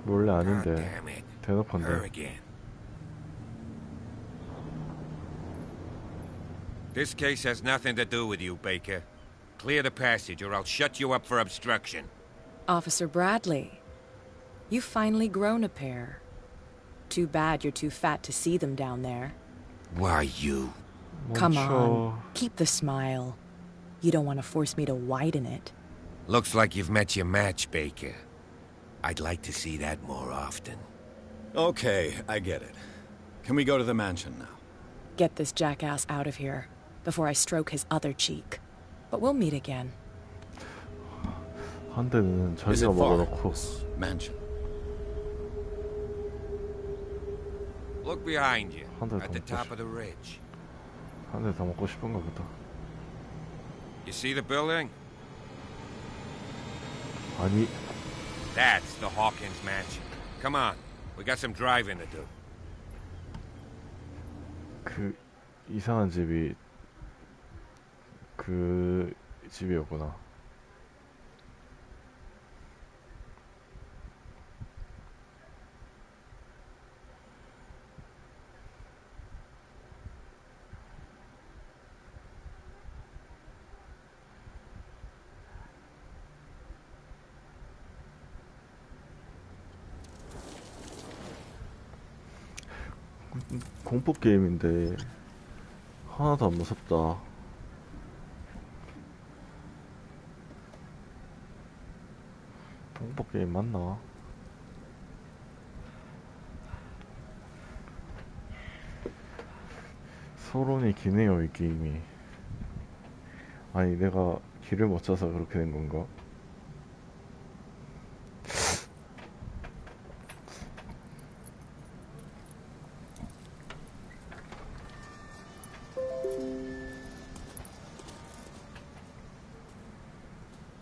원래 God 아닌데. damn it. Her 대놓고인데. again. This case has nothing to do with you, Baker. Clear the passage or I'll shut you up for obstruction. Officer Bradley. You've finally grown a pair. Too bad you're too fat to see them down there. Why you? Come on, keep the smile. You don't want to force me to widen it. Looks like you've met your match, Baker. I'd like to see that more often. Okay, I get it. Can we go to the mansion now? Get this jackass out of here before I stroke his other cheek. But we'll meet again. 한 대는 Is 자기가 it far, 먹어놓고. this mansion? Look behind you, Hunter at the don't top push. of the ridge. 한 대 더 먹고 싶은가 보다. You see the building? 아니, That's the Hawkins mansion. Come on, we got some driving to do. 그 이상한 집이 그 집이었구나. 공포 게임인데 하나도 안 무섭다. 공포 게임 맞나? 서론이 기네요, 이 게임이. 아니, 내가 길을 못 찾아서 그렇게 된 건가?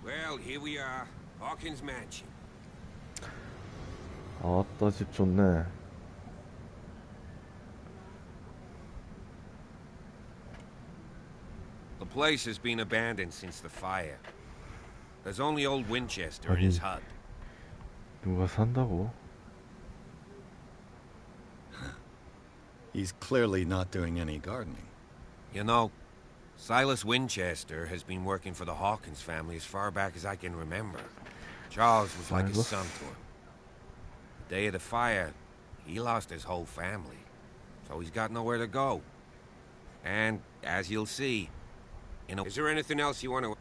Well, here we are. Hawkins mansion. 아따, 집 좋네. The place has been abandoned since the fire. There's only old Winchester in his hut. 누가 산다고? He's clearly not doing any gardening. You know, Silas Winchester has been working for the Hawkins family as far back as I can remember. Charles was like a Silas? son to him. The day of the fire, he lost his whole family, so he's got nowhere to go. And, as you'll see, is there anything else you want to...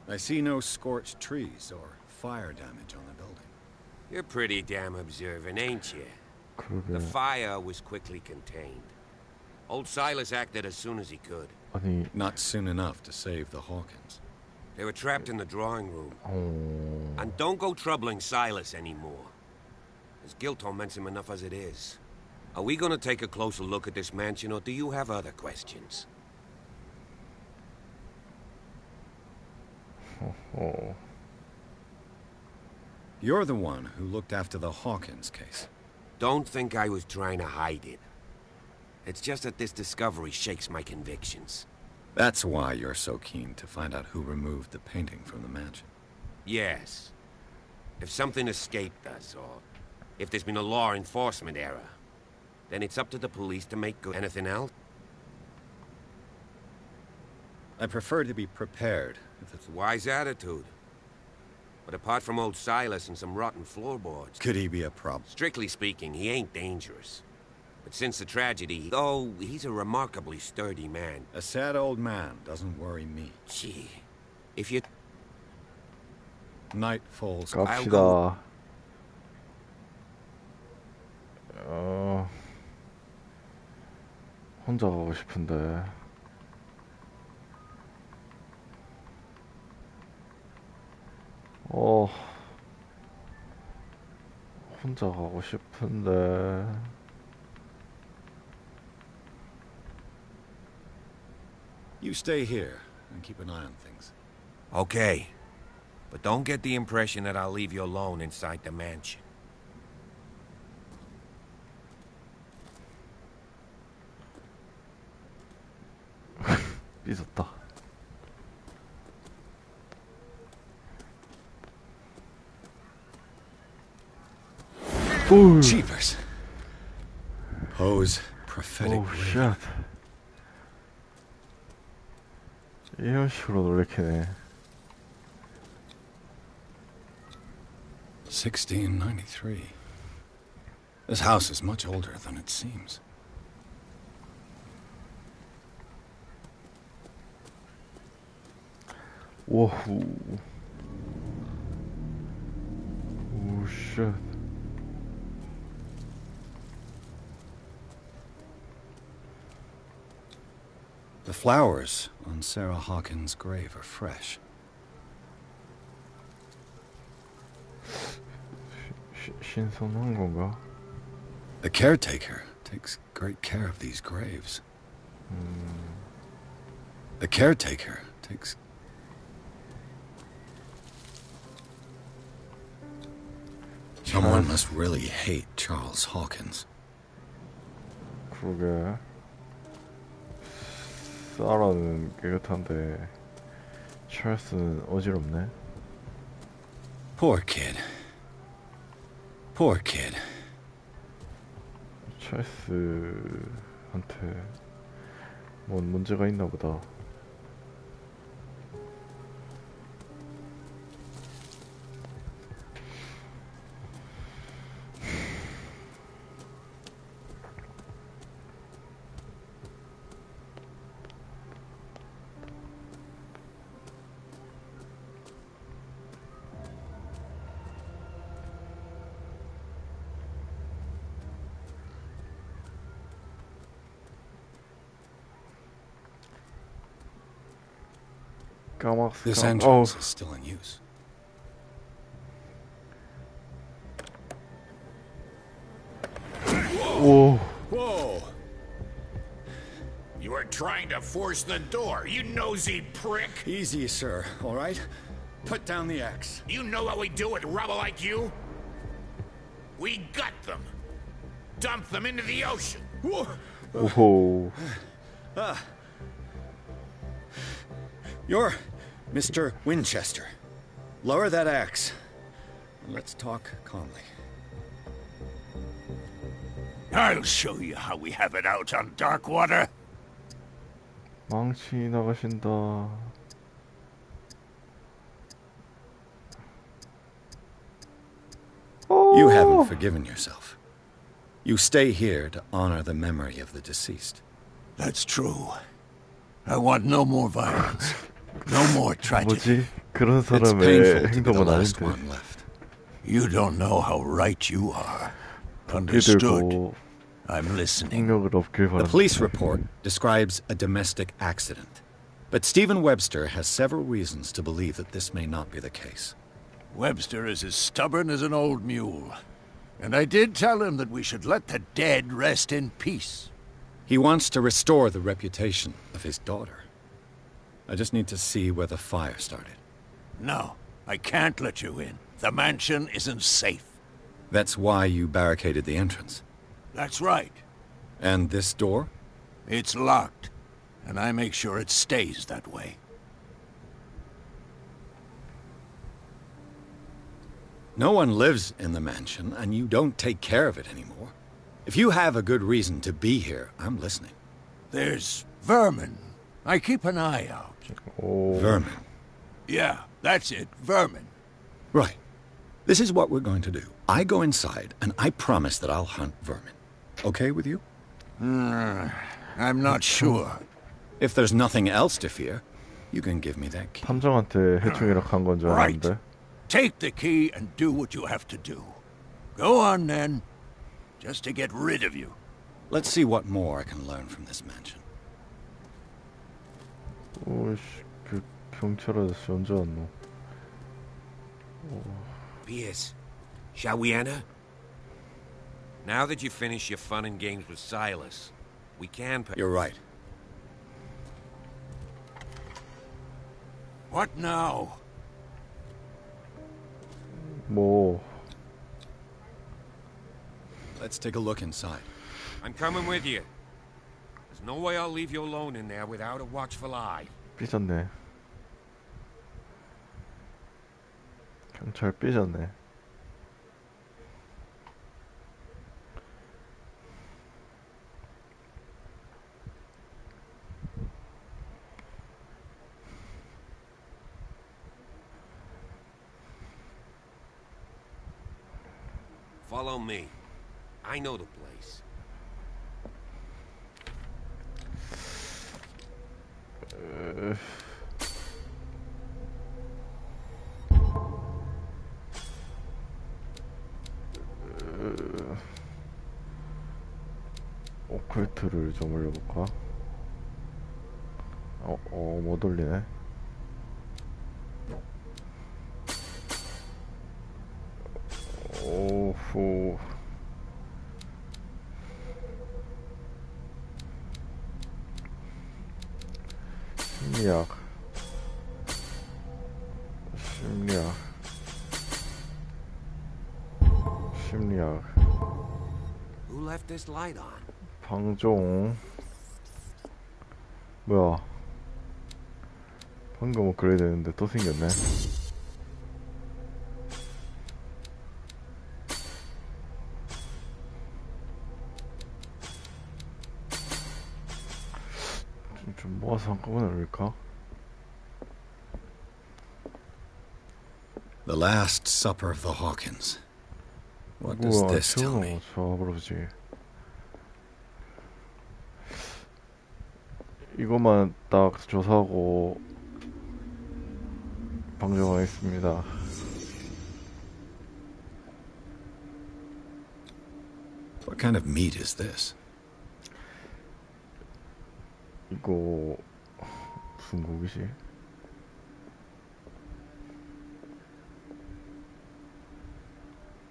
I see no scorched trees or fire damage on the building. You're pretty damn observant, ain't you? The fire was quickly contained. Old Silas acted as soon as he could. 아니, Not soon enough to save the Hawkins. They were trapped in the drawing room. 어... And don't go troubling Silas anymore. His guilt torments him enough as it is. Are we gonna take a closer look at this mansion, or do you have other questions? 어... You're the one who looked after the Hawkins case. Don't think I was trying to hide it. It's just that this discovery shakes my convictions. That's why you're so keen to find out who removed the painting from the mansion. Yes. If something escaped us, or if there's been a law enforcement error, then it's up to the police to make good. Anything else? I prefer to be prepared. If It's a wise attitude. But apart from old Silas and some rotten floorboards... Could he be a problem? Strictly speaking, he ain't dangerous. But since the tragedy, though, he's a remarkably sturdy man. A sad old man doesn't worry me. Gee, if you... Night falls. 갑시다. 혼자 가고 싶은데. 혼자 가고 싶은데. You stay here and keep an eye on things. Okay. But don't get the impression that I'll leave you alone inside the mansion. 삐졌다. 오. Cheapers. Poe's prophetic. 오, 쉣. 이런 식으로 놀래키네. 1693. This house is much older than it seems. Whoa. Oh shit. The flowers on Sarah Hawkins' grave are fresh. 신선한 건가? The caretaker takes great care of these graves. The caretaker takes... Someone must really hate Charles Hawkins. 그러게. 사라는 깨끗한데 찰스는 어지럽네. Poor kid. Poor kid. 찰스한테 뭔 문제가 있나 보다. This entrance is still in use. Whoa. Whoa. You are trying to force the door, you nosy prick. Easy, sir, all right? Put down the axe. You know what we do with rubble like you? We gut them. Dump them into the ocean. Whoa. You're Mr. Winchester. Lower that axe. Let's talk calmly. I'll show you how we have it out on Darkwater. 망치 나가신다. You haven't forgiven yourself. You stay here to honor the memory of the deceased. That's true. I want no more violence. No more tragedy. 뭐지? 그런 사람의 행동은 아닌데. You don't know how right you are. Understood. I'm listening. The police report describes a domestic accident, but Stephen Webster has several reasons to believe that this may not be the case. Webster is as stubborn as an old mule, and I did tell him that we should let the dead rest in peace. He wants to restore the reputation of his daughter. I just need to see where the fire started. No, I can't let you in. The mansion isn't safe. That's why you barricaded the entrance. That's right. And this door? It's locked, and I make sure it stays that way. No one lives in the mansion, and you don't take care of it anymore. If you have a good reason to be here, I'm listening. There's vermin. I keep an eye out. Vermin? Yeah, that's it, vermin. Right. This is what we're going to do. I go inside, and I promise that I'll hunt vermin. Okay with you? I'm not sure. If there's nothing else to fear, you can give me that key. 탐정한테 해충이랑 간 건 줄 알았는데. Take the key and do what you have to do. Go on, then. Just to get rid of you. Let's see what more I can learn from this mansion. 오씨, 그 경찰 아저씨 언제 왔노? Pierce, shall we enter? Now that you finish your fun and games with Silas, we can... You're right. What now? 뭐... Let's take a look inside. I'm coming with you. There's no way I'll leave you alone in there without a watchful eye. 삐졌네. 경찰 삐졌네. Follow me. I know the place. 오컬트를 좀 올려볼까? 못 올리네. 오호. 심리학. Who left this light on? 방종. 뭐야? 방금 업그레이드 했는데 또 생겼네. 좀 모아서 한꺼번에 올릴까? The Last Supper of the Hawkins. What does this tell me? 좋아버리지. 이것만 딱 조사하고 방정하겠습니다. What kind of meat is this? 이거 무슨 고기지?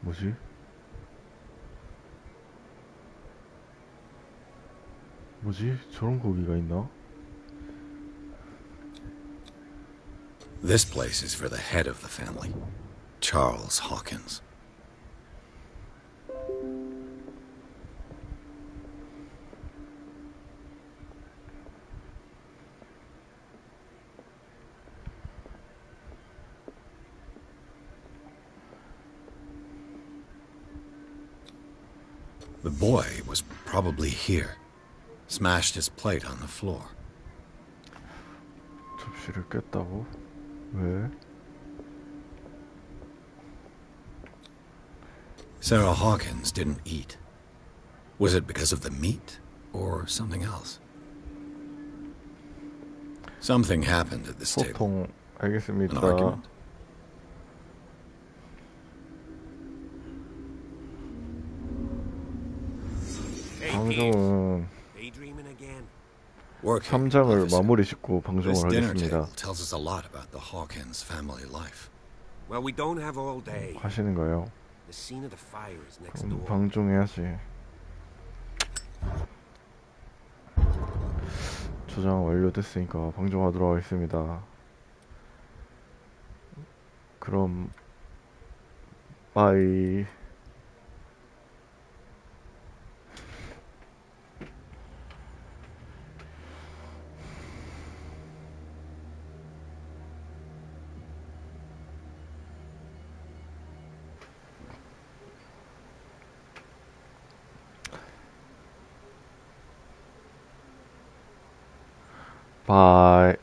뭐지? 저런 고기가 있나? This place is for the head of the family, Charles Hawkins. The boy was probably here. Smashed his plate on the floor. 접시를 깼다고? 왜? Sarah Hawkins didn't eat. Was it because of the meat or something else? Something happened at this table. 소통 알겠습니다. An argument? 방종은 3장을 마무리 짓고 방종을 하겠습니다. Tells us a lot about the Hawkins family life. Well, we don't have all day. 하시는 거예요? The scene of the fire is next 그럼 door. 방종해야지. 저장 완료됐으니까 방종하도록 하겠습니다. 그럼 바이. 바이.